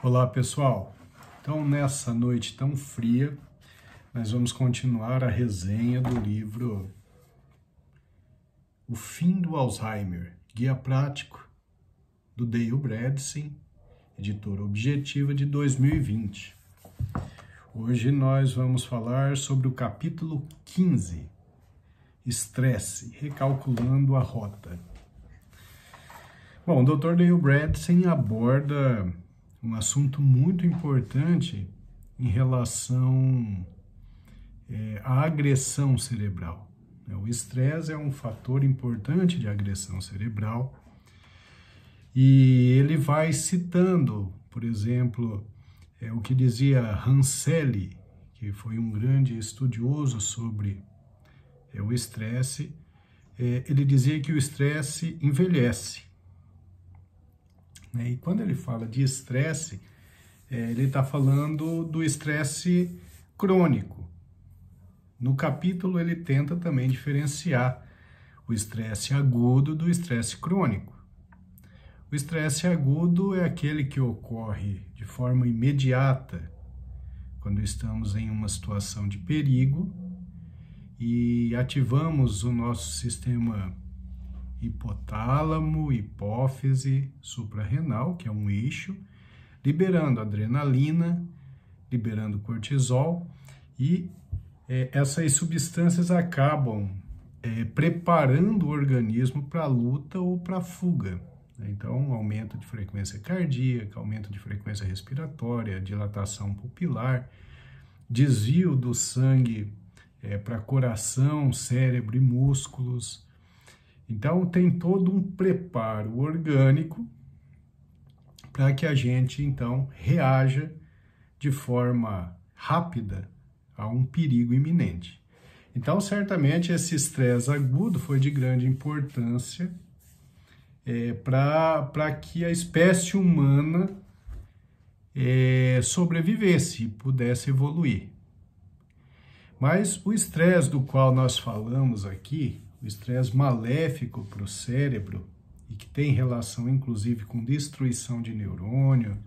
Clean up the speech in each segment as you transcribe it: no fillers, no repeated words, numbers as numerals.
Olá pessoal, então nessa noite tão fria nós vamos continuar a resenha do livro O Fim do Alzheimer, Guia Prático, do Dale Bredesen, editora Objetiva de 2020. Hoje nós vamos falar sobre o capítulo 15, Estresse, recalculando a rota. Bom, o Dr. Dale Bredesen aborda um assunto muito importante em relação à agressão cerebral. O estresse é um fator importante de agressão cerebral e ele vai citando, por exemplo, o que dizia Rancelli, que foi um grande estudioso sobre o estresse. Ele dizia que o estresse envelhece. E quando ele fala de estresse, ele está falando do estresse crônico. No capítulo, ele tenta também diferenciar o estresse agudo do estresse crônico. O estresse agudo é aquele que ocorre de forma imediata, quando estamos em uma situação de perigo e ativamos o nosso sistema hipotálamo, hipófise, suprarrenal, que é um eixo, liberando adrenalina, liberando cortisol, e essas substâncias acabam preparando o organismo para a luta ou para a fuga. Então, aumento de frequência cardíaca, aumento de frequência respiratória, dilatação pupilar, desvio do sangue para coração, cérebro e músculos. Então, tem todo um preparo orgânico para que a gente, então, reaja de forma rápida a um perigo iminente. Então, certamente, esse estresse agudo foi de grande importância para que a espécie humana sobrevivesse e pudesse evoluir. Mas o estresse do qual nós falamos aqui, o estresse maléfico para o cérebro, e que tem relação inclusive com destruição de neurônio,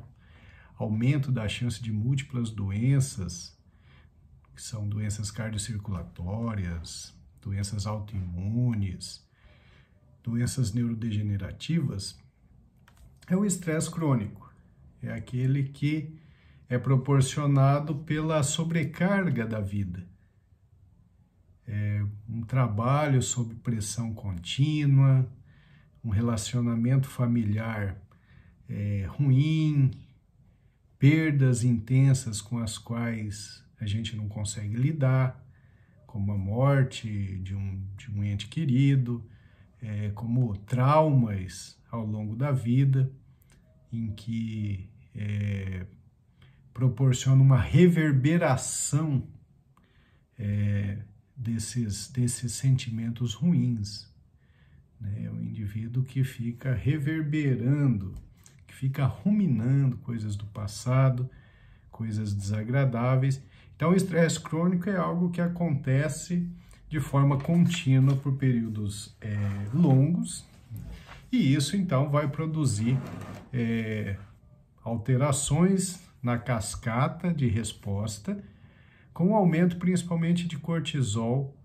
aumento da chance de múltiplas doenças, que são doenças cardiocirculatórias, doenças autoimunes, doenças neurodegenerativas, é o estresse crônico. É aquele que é proporcionado pela sobrecarga da vida. Um trabalho sob pressão contínua, um relacionamento familiar ruim, perdas intensas com as quais a gente não consegue lidar, como a morte de um ente querido, como traumas ao longo da vida, em que proporciona uma reverberação desses sentimentos ruins. O indivíduo que fica reverberando, que fica ruminando coisas do passado, coisas desagradáveis. Então, o estresse crônico é algo que acontece de forma contínua por períodos longos, e isso, então, vai produzir alterações na cascata de resposta, com um aumento principalmente de cortisol,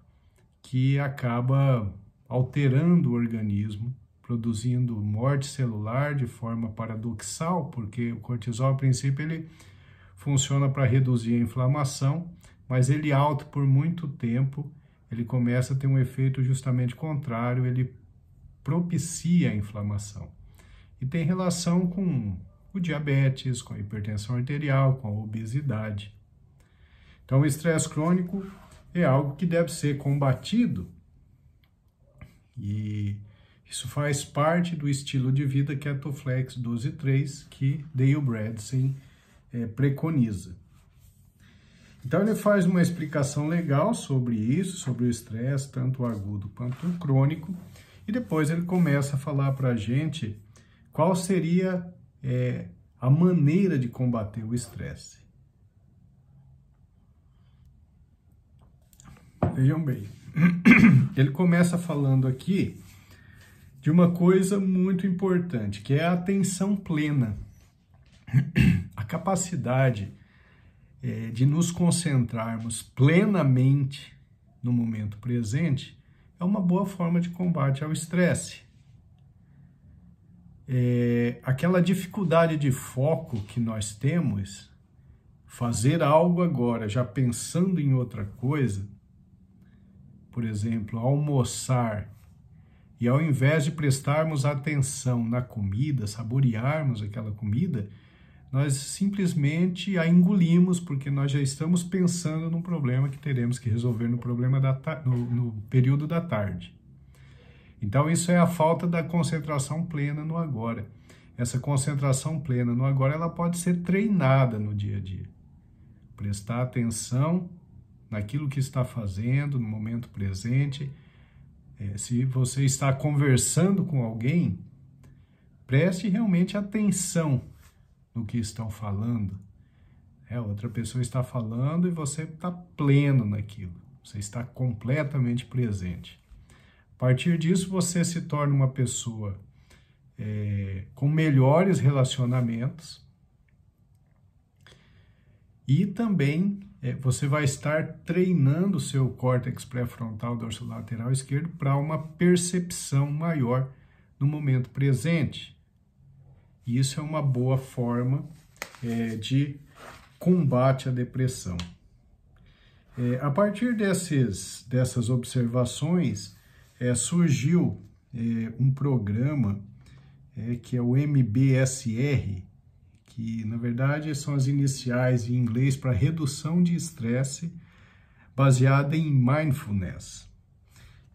que acaba alterando o organismo, produzindo morte celular de forma paradoxal, porque o cortisol, a princípio, ele funciona para reduzir a inflamação, mas ele alto por muito tempo, ele começa a ter um efeito justamente contrário, ele propicia a inflamação. E tem relação com o diabetes, com a hipertensão arterial, com a obesidade. Então, o estresse crônico é algo que deve ser combatido, e isso faz parte do estilo de vida Ketoflex 12.3 que Dale Bredesen preconiza. Então, ele faz uma explicação legal sobre isso, sobre o estresse, tanto agudo quanto crônico, e depois ele começa a falar para a gente qual seria a maneira de combater o estresse. Vejam bem, ele começa falando aqui de uma coisa muito importante, que é a atenção plena. A a capacidade de nos concentrarmos plenamente no momento presente é uma boa forma de combate ao estresse. Aquela dificuldade de foco que nós temos, fazer algo agora já pensando em outra coisa, por exemplo, almoçar, e ao invés de prestarmos atenção na comida, saborearmos aquela comida, nós simplesmente a engolimos, porque nós já estamos pensando num problema que teremos que resolver no período da tarde. Então, isso é a falta da concentração plena no agora. Essa concentração plena no agora, ela pode ser treinada no dia a dia. Prestar atenção naquilo que está fazendo, no momento presente. Se você está conversando com alguém, preste realmente atenção no que estão falando. Outra pessoa está falando e você está pleno naquilo. Você está completamente presente. A partir disso, você se torna uma pessoa com melhores relacionamentos e também você vai estar treinando o seu córtex pré-frontal dorsolateral esquerdo para uma percepção maior no momento presente. E isso é uma boa forma de combate à depressão. A partir dessas observações, surgiu um programa que é o MBSR, que na verdade são as iniciais em inglês para redução de estresse, baseada em mindfulness.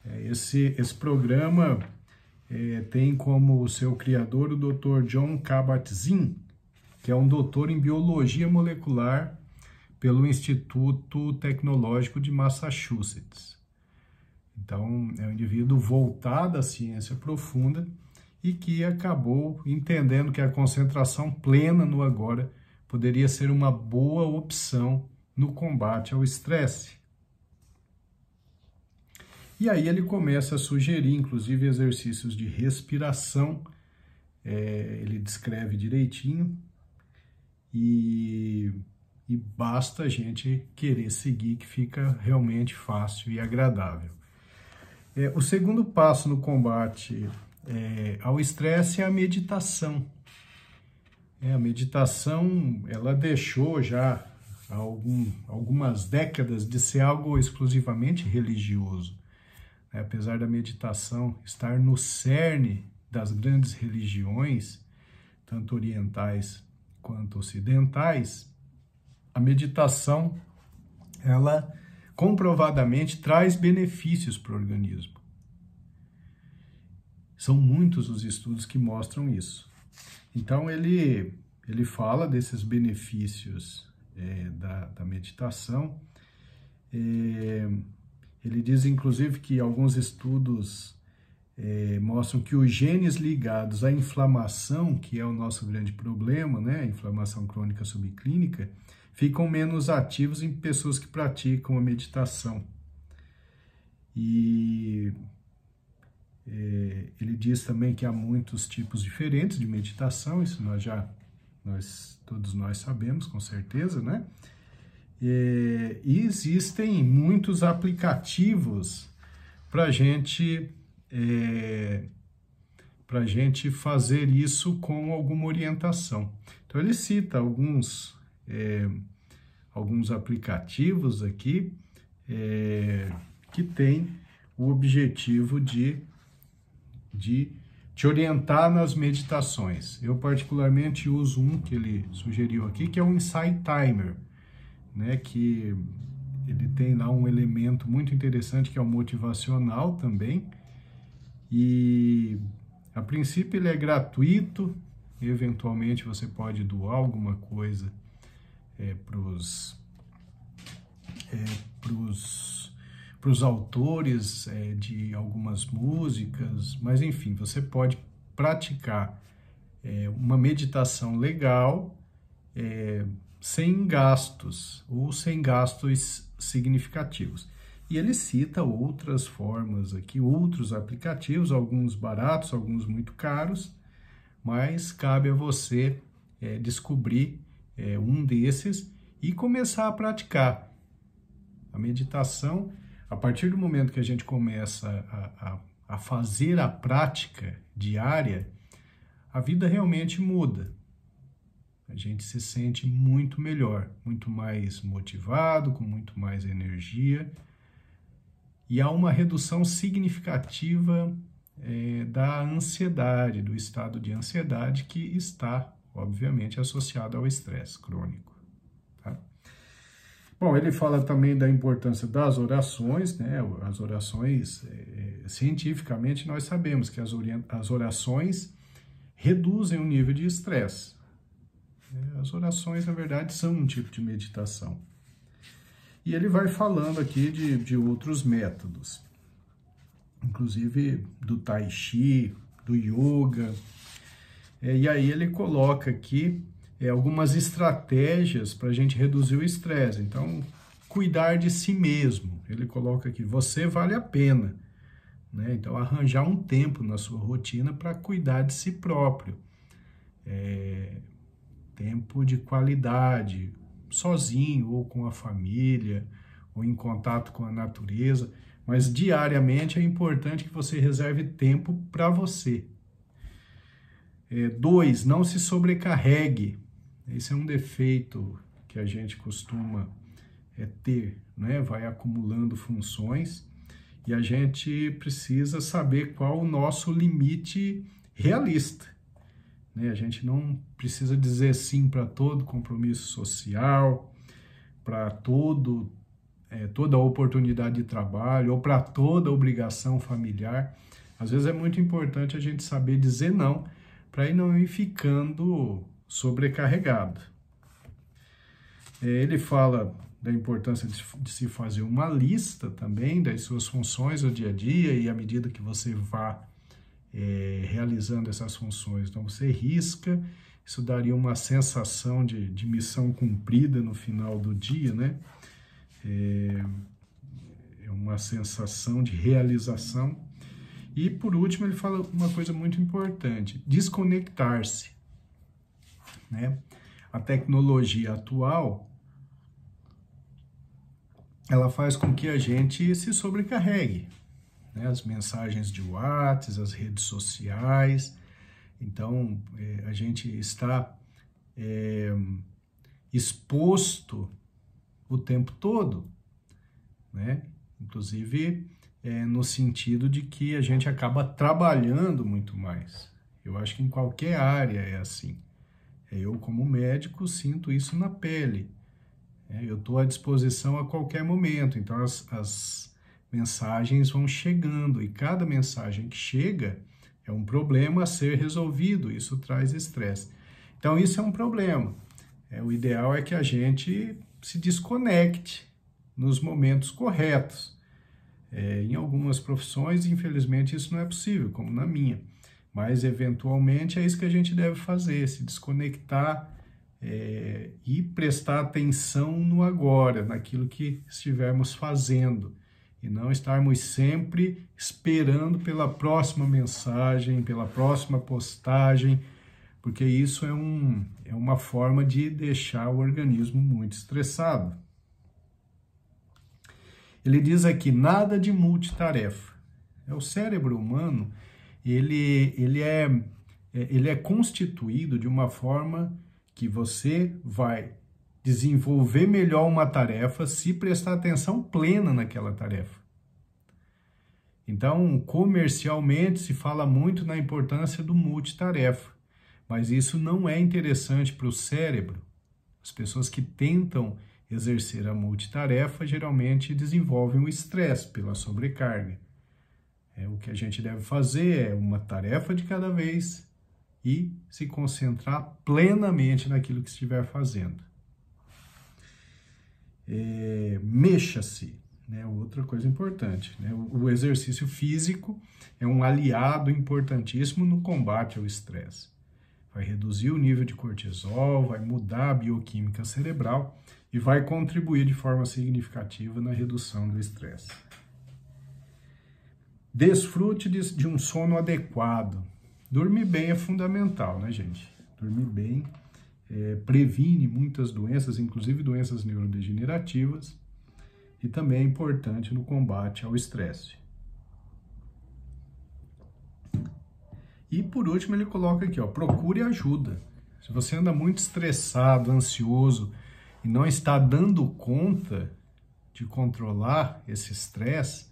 Esse programa tem como seu criador o Dr. Jon Kabat-Zinn, que é um doutor em biologia molecular pelo Instituto Tecnológico de Massachusetts. Então, é um indivíduo voltado à ciência profunda e que acabou entendendo que a concentração plena no agora poderia ser uma boa opção no combate ao estresse. E aí ele começa a sugerir, inclusive, exercícios de respiração. Ele descreve direitinho e basta a gente querer seguir, que fica realmente fácil e agradável. O segundo passo no combate ao estresse é a meditação. A meditação, ela deixou já algumas décadas de ser algo exclusivamente religioso. Apesar da meditação estar no cerne das grandes religiões, tanto orientais quanto ocidentais, a meditação, ela comprovadamente traz benefícios para o organismo. São muitos os estudos que mostram isso. Então, ele fala desses benefícios da meditação. Ele diz, inclusive, que alguns estudos mostram que os genes ligados à inflamação, que é o nosso grande problema, né, a inflamação crônica subclínica, ficam menos ativos em pessoas que praticam a meditação. E ele diz também que há muitos tipos diferentes de meditação, isso todos nós sabemos, com certeza, né? E existem muitos aplicativos para a gente fazer isso com alguma orientação. Então ele cita alguns aplicativos aqui que têm o objetivo de te orientar nas meditações. Eu particularmente uso um que ele sugeriu aqui, que é o Insight Timer, né, que ele tem lá um elemento muito interessante que é o motivacional também, e a princípio ele é gratuito, eventualmente você pode doar alguma coisa para os autores de algumas músicas, mas enfim, você pode praticar uma meditação legal sem gastos ou sem gastos significativos. E ele cita outras formas aqui, outros aplicativos, alguns baratos, alguns muito caros, mas cabe a você descobrir um desses e começar a praticar. A meditação, a partir do momento que a gente começa a fazer a prática diária, a vida realmente muda. A gente se sente muito melhor, muito mais motivado, com muito mais energia. E há uma redução significativa da ansiedade, do estado de ansiedade que está, obviamente, associado ao estresse crônico. Tá? Bom, ele fala também da importância das orações, né? As orações, cientificamente, nós sabemos que as orações reduzem o nível de estresse. As orações, na verdade, são um tipo de meditação. E ele vai falando aqui de outros métodos, inclusive do Tai Chi, do Yoga. E aí ele coloca aqui algumas estratégias para a gente reduzir o estresse. Então, cuidar de si mesmo. Ele coloca aqui, você vale a pena. Né? Então, arranjar um tempo na sua rotina para cuidar de si próprio. Tempo de qualidade, sozinho ou com a família, ou em contato com a natureza, mas diariamente é importante que você reserve tempo para você. 2, não se sobrecarregue. Esse é um defeito que a gente costuma ter, né? Vai acumulando funções e a gente precisa saber qual o nosso limite realista. A gente não precisa dizer sim para todo compromisso social, para toda oportunidade de trabalho ou para toda obrigação familiar. Às vezes é muito importante a gente saber dizer não, para não ir ficando sobrecarregado. Ele fala da importância de se fazer uma lista também das suas funções do dia a dia e à medida que você vá realizando essas funções. Então, você risca, isso daria uma sensação de missão cumprida no final do dia, né? Uma sensação de realização. E, por último, ele fala uma coisa muito importante, desconectar-se, né? A tecnologia atual, ela faz com que a gente se sobrecarregue. As mensagens de WhatsApp, as redes sociais. Então, a gente está exposto o tempo todo, né? Inclusive, no sentido de que a gente acaba trabalhando muito mais. Eu acho que em qualquer área é assim. Eu, como médico, sinto isso na pele. Eu estou à disposição a qualquer momento, então as mensagens vão chegando e cada mensagem que chega é um problema a ser resolvido, isso traz estresse. Então isso é um problema. O ideal é que a gente se desconecte nos momentos corretos. Em algumas profissões, infelizmente, isso não é possível, como na minha. Mas, eventualmente, é isso que a gente deve fazer, se desconectar e prestar atenção no agora, naquilo que estivermos fazendo. E não estarmos sempre esperando pela próxima mensagem, pela próxima postagem, porque isso é uma forma de deixar o organismo muito estressado. Ele diz aqui, nada de multitarefa. O cérebro humano, ele é constituído de uma forma que você vai desenvolver melhor uma tarefa se prestar atenção plena naquela tarefa. Então, comercialmente, se fala muito na importância do multitarefa, mas isso não é interessante para o cérebro. As pessoas que tentam exercer a multitarefa geralmente desenvolvem o estresse pela sobrecarga. O que a gente deve fazer é uma tarefa de cada vez e se concentrar plenamente naquilo que estiver fazendo. Mexa-se, né? Outra coisa importante, né? O exercício físico é um aliado importantíssimo no combate ao estresse. Vai reduzir o nível de cortisol, vai mudar a bioquímica cerebral e vai contribuir de forma significativa na redução do estresse. Desfrute de um sono adequado. Dormir bem é fundamental, né, gente? Dormir bem previne muitas doenças, inclusive doenças neurodegenerativas, e também é importante no combate ao estresse. E por último ele coloca aqui, ó, procure ajuda. Se você anda muito estressado, ansioso e não está dando conta de controlar esse estresse,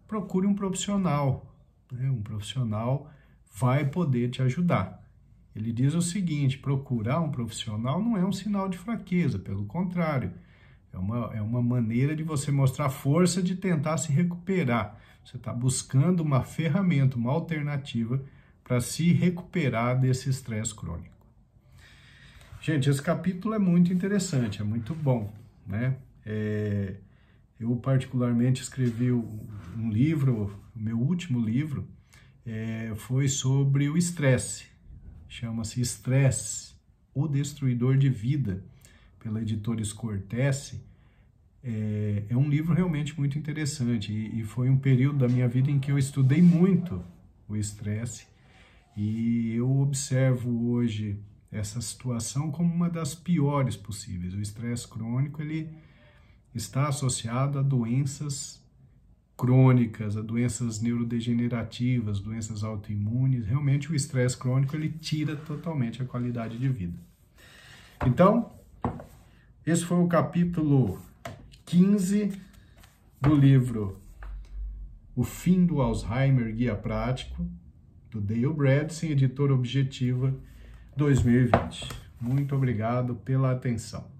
procure um profissional, né? Um profissional vai poder te ajudar. Ele diz o seguinte: procurar um profissional não é um sinal de fraqueza, pelo contrário, é uma maneira de você mostrar força de tentar se recuperar. Você está buscando uma ferramenta, uma alternativa para se recuperar desse estresse crônico. Gente, esse capítulo é muito interessante, é muito bom, né? Eu particularmente escrevi um livro, o meu último livro foi sobre o estresse. Chama-se Estresse, o Destruidor de Vida, pela editora Scortese. É um livro realmente muito interessante e foi um período da minha vida em que eu estudei muito o estresse e eu observo hoje essa situação como uma das piores possíveis. O estresse crônico, ele está associado a doenças crônicas, a doenças neurodegenerativas, doenças autoimunes. Realmente o estresse crônico, ele tira totalmente a qualidade de vida. Então, esse foi o capítulo 15 do livro O Fim do Alzheimer, Guia Prático, do Dale Bredesen, editora Objetiva, 2020. Muito obrigado pela atenção.